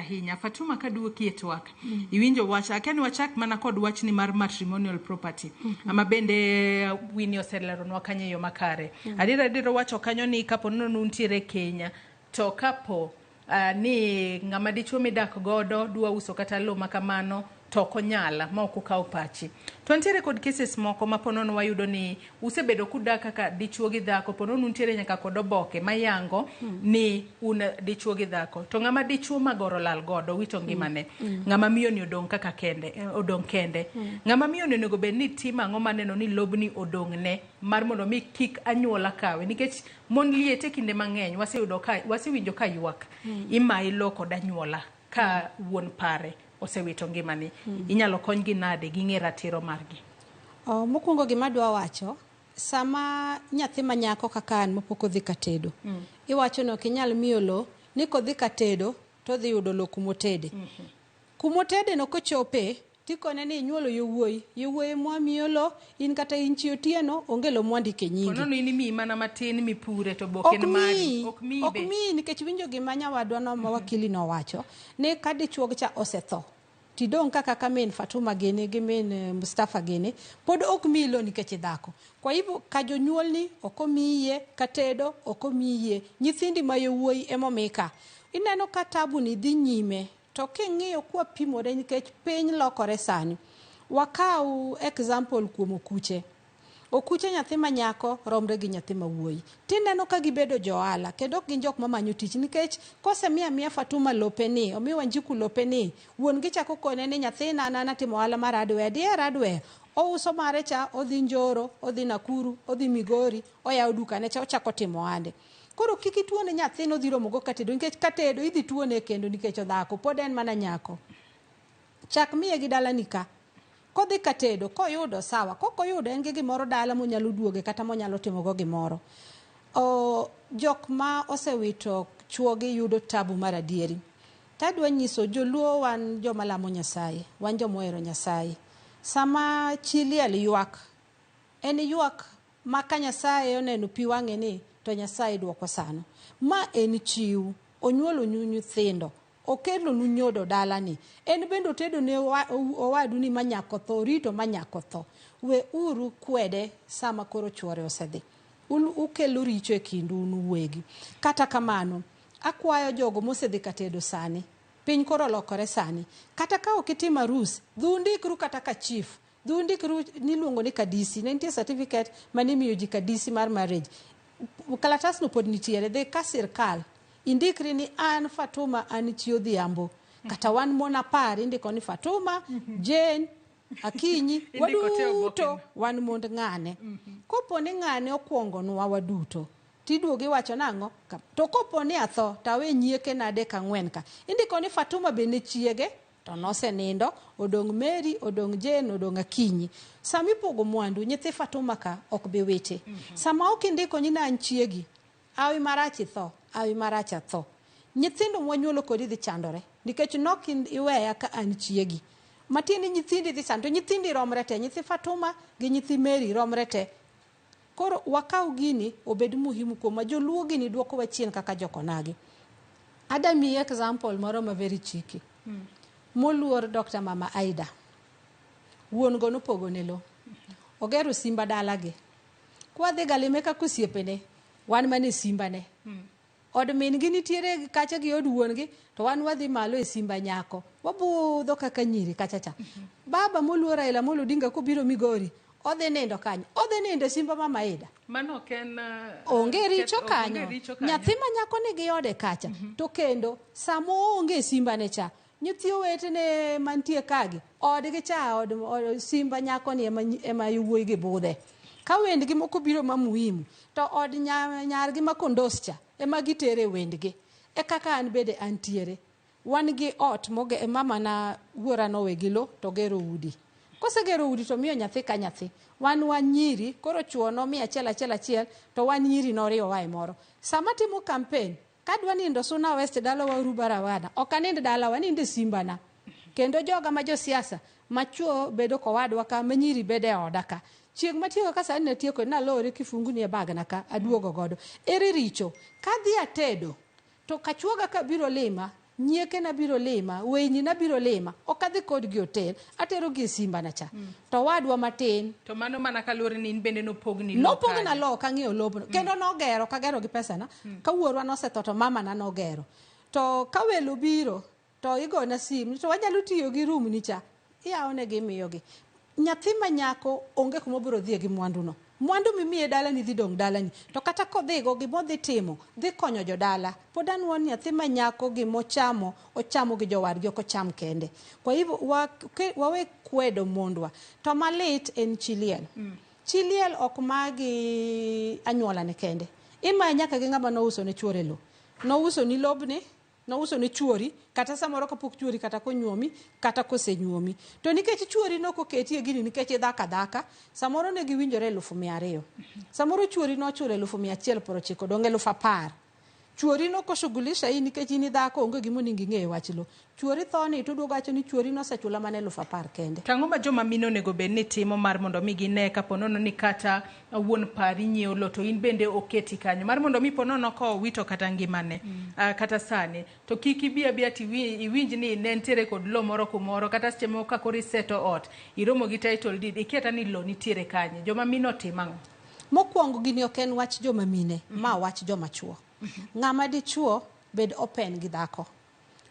ahinya. Fatuma kaduoki e twak. Iwinjo wach aken wachak mana kod wach ni mar matrimonial property. Ama bende Winnie oseleronwa kanyo yo makare. Adira wacho kanyo ni kapo nono untiere Kenya to kapo ni ng'ama dichuo midak godo dwa uso kata lo makamano to konyala ma ok ukaw pachi. To ntiere kod cases moko ma ponono wayudo ni usebedo kudak kaka dichuo gi dhako, ponono ntiere nyaka kod oboke mayango ni un dichuo gi dhako. To ng'ama dichuo magoro lal godo wito ngimane. Ng'ama miyo ni odong kaka kende, odong kende. Ng'ama miyo ni onego bed ni timo ang'o maneno ni lobni odong ne mar mondo mi kik anyuola kawe, nikech mon liete kinde mang'eny wasewinjo ka ywak imayi lo kod anyuola ka wuon pare osewito ngimani. Inyalo kony gi nade gi ng'e ratiro margi? Mokwongo gima dwa wacho, sama nyathi manyako kaka an mopok odhi katedo, iwacho no kinyal miyo lo ni kodhi katedo to dhi yudo lo kumotede. Kumotede no kochope tikone ni inyuolo yowuoyi mwamiyo lo, in kata inchi otieno onge lo mwandike nyingi. Kono ni mi mana matin mi pure to boken mari ok mi nikech winjo gima nyawadwa no mawakili no wacho ne kadi chuog cha osetho tidong kaka min Fatuma gene gi min Mustafa gene pod ok mi lo nikech dhako. Kwa hivyo ka jonyuol ni ok omiye katedo, ok omiye nyithindi ma yowuoyi emomika. Ineno ka tabu ni dhi nyime to king'iyo kwa pimore nikech piny lokore sani. Wakau example kuom okuche nyathi manyako romre gi nyathi mawuoyi. Tineno ka gibedo joala kendo gin jok mamanyo tich nikech kose miya Fatuma lopeni, omi Wanjiku lopeni, wuon gi chako kone ni nyathi nana timo ohala mar hardware. Ouso mare cha, odhi Njoro, odhi Nakuru, odhi Migori, oyawo duka ne cha ochako timo ande. Koro kiki tuone nyathino dhi romo go katedo nikech katedo idhi tuone kendo nikech odhako pod en mana nyako. Chak miye gi dala nika. Kodhi katedo koyudo sawa, kokoyudo en gi gimoro dala monyalo duoge kata monyalo timo go gimoro. Jok ma osewito chuogi yudo tabu mar adieri. Tadwa nyiso joluo wan joma lamo Nyasaye, wan joma ohero Nyasaye. Sama chiliel ywak, en ywak ma ka Nyasaye oneno pi wang'e ni to Nyasaye dwoko sano. Ma en chiw, onyuolo nyithindo, okelo nu nyodo dalani. En bendo tedo ne owadu ni manyako tho, rito manyako tho. We uru kwede sama koro chuore osedhi. Ukelo richo e kindu uwegi. Kata kamano, akwayo jogo mosedhi katedo sani. Piny koro lokore sani. Kata ka okitima arus, dhundikru kata ka chief. Dhundikru niluongo ni kadisi. Nentie certificate manimiyo ji kadisi mar marriage. Kalatas no pod nitiere dhe ka sirkal indikri ni an Fatuma an chi odhiambo kata wan mona par indiko ni Fatuma Jane Akinyi waduto wan mond ng'ane. Kopo ni ng'ane okwongo nwa waduto tiduogi wacho nang'o to kopo ni atho tawe nyieke nade ka ng'wen ka indiko ni Fatuma bende chiege to nose nindo, odong Mary, odong Jane, odong Akinyi. Sami pogo mwandu nyithi Fatuma ka ok bi wete. Sama ok indiko ni an chiegi, awi marachi tho, awi maracha tho. Nyithindo mwanyuolo kodi dhi chandore, nikech nok iweya ka an chiegi. Matini nyithindi dhi sando, nyithindi romre te, nyithi Fatuma gi nyithi Mary romre te. Koro wakau gini obed muhimu kuoma joluo gini duoko wachien kaka jokonagi. Adami example moro ma very cheeky. Moluor Dr. Mama Aida. Wuon go nopogo ne lo. Ogero simba dalagi. Kwa dhi galime ka kusiepene, wan mane simba ne. Od min gi nitiere kacha gi od wuon gi, to wan wadhi malo e simba nyako. Wabudho kaka nyiri kacha cha. Baba moluor Raila molo Odinga kubiro Migori. Odhi nindo kanyo. Odhi nindo simba Mama Aida. Mano ken onge richo kanyo. Nyathi manyako nigi ode kacha. To kendo samo onge simba ne cha. Nyithi owetene mantie kagi odgi cha od simba nyako ni ema yowuoyi gi budhe. Ka wendgi moko biro mamuhimu to od nyargi ma kondos cha ema gitere wendgi. E kaka an bede antiere. Wan gi ot moge mama na wuora no wegilo to gero udi. Kose gero udi to miyo nyathi ka nyathi. Wan nyiri koro chuo no miya achiel to wan nyiri noriyo wae moro. Sama timo campaign kadwa nindo Suna West dala wa Rubarawana. Okanind dala wa ninde simba na. Kendo joga ma jo siasa machuo bedo kowadwa ka manyiri bede odaka. Chieng matiyo ka sani natieko na lore kifungu ni bag na ka aduogo godo. Ere richo kadhi atedo to kachuoga ka biro lima nyieke na biro lima, wenyi na biro lima, okadhi kod gi hotel, atero gi simba na cha. To wadwa matin. To mano mana kalure ni bende no pogni lo. No pogni na lo kang'io lobo. Kendo nogero, kagero gi pesa na. Ka wuorwa nosetho to mama na nogero. To ka welo biro, to igo na sim, to wanyalo tiyo gi room ni cha. Iyaone gi miyo gi. Nyathi manyako onge kuma biro dhie gi mwandu no. Mwandu mimiye dala ni dhi dong dala ni. To kata kodhigo gimo dhi timo, dhi konyo jodala. Podan won nyathi manyako gimo chamo, ochamo gi jowadgi ok ocham kende. Kwa hivyo wawe kwedo mondwa. To malit en chiliel. Chiliel ok magi anyuola ne kende. Ima nyaka gi ng'ama nouso ne chuore lo. Nouso ni lobni, nouso ne chuori, kata samoro kapok chuori kata konyuomi, kata kosenyuomi. To nikech chuori no koketie gini nikech dhaka, samoro ne giwinjore 200,000. Samoro chuori no chure 190 donge 10,000. Chuori no koshughulisha hii nikech ni dhako onge gimo ningi ng'e wach lo. Chuori thoni to duogo acho ni chuori no sechula mane 10,000 kende. Tang'o ma joma mino nego bed ni timo mar mondo mi gine ka ponono ni kata wuon pari nyiewo lo to in bende oketi kanyo mar mondo mi ponono ko wito kata ngimane kata sane to kiki bia iwinj ni ne ntiere kod lo moro kumoro kata seche moko ka kori seto ot iromo gi title deed iketa ni lo nitiere kanye joma mino timang'o. Mokwongo gini ok en wach joma mine, ma wach joma chuo. Ng'ama dichuo bed open gi dhako.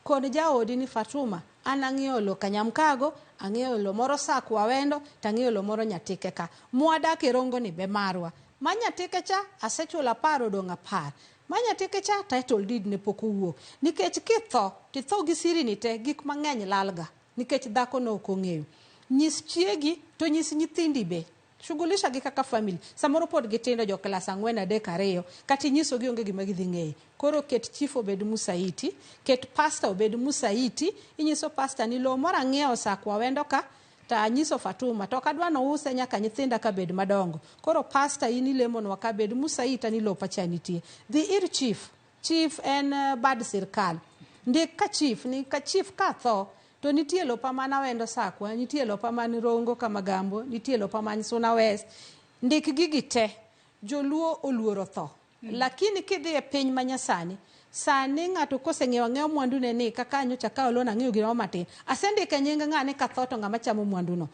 Kod jaodi ni Fatuma, an ang'iewo lo Kanyamkago, ang'iewo lo moro Sakwa Wendo, tang'iewo lo moro Nyatike ka. Mwadak e Rongo ni be marwa. Ma Nyatike cha asechula 10 odong' 10. Ma Nyatike cha title deed ne pok owuok. Nikech kitho gi siri ni te gik mang'eny lalga. Nikech dhako no ok ong'eyo. Nyis chiegi to nyis nyithindi be. Shughulisha gi kaka family. Samoro pod gitindo jo klas 4 3 2 kati nyiso gi onge gima gidhi ng'eyo. Koro ket chief obed Musaiti, ket pastor obed Musaiti, inyiso pastor ni lo moro ang'iewo Sakwa Wendo ka ta nyiso Fatuma to kadwa no use nyaka nyithinda ka bed madongo. Koro pastor ini lemonwa ka bed Musaita ni lo pacha nitie. Dhi ir chief. Chief en bad sirkal. Ndik ka chief ka tho to nitie lopa mana Wendo Sakwa, nitie lopa man Rongo Kamagambo, nitie lopa man Suna West. Ndik gigi te joluo oluoro tho. Lakini kidhi e piny manyasani, sani ng'ato koseng'eyo mwandu ne ni kaka nyocha ka olona ng'eyo gino matin. Asendike nying ng'ane ka tho to ng'ama chamo mwandu no.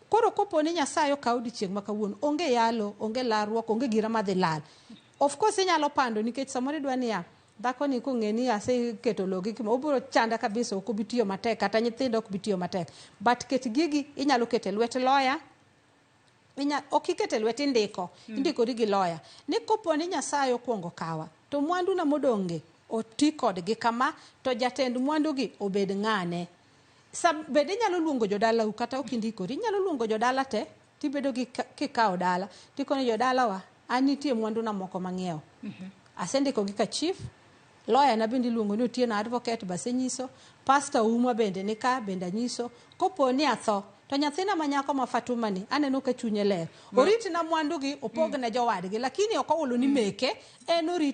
Koro kopo ni Nyasaye okaw dichieng' ma kawuono, onge yalo, onge larruok, onge gira madhi lal. Of course inyalo pando nikech samoro idwa ni ya dhako ni kong'e ni aseketo logi kima obiro chanda kabisa ok obi tiyo matek kata nyithindo ok bi tiyo matek. But ket gigi inyalo kete lwet lawyer. Ok ikete lwet ndiko indikori gi lawyer. Ni kopo ni Nyasaye okwongo kawa to mwandu na modonge oti kod gi kama to jatend mwandu gi obed ng'ane. Bende inyalo luongo jodala kata ok indikori inyalo luongo jodala te tibedo gi kikawo dala tikoni jodala wa an nitie mwandu na moko mang'iewo. Asendiko gi ka chief, lawyer na bende luongo ni Otieno advocate base nyiso, pastor uma bende ni ka bende nyiso, kopo ni atho to nyathina manyako ma Fatuma ni aneno ka chunye ler. Orit na mwandu gi opogne jowadgi lakini ok owulo ni meke en orit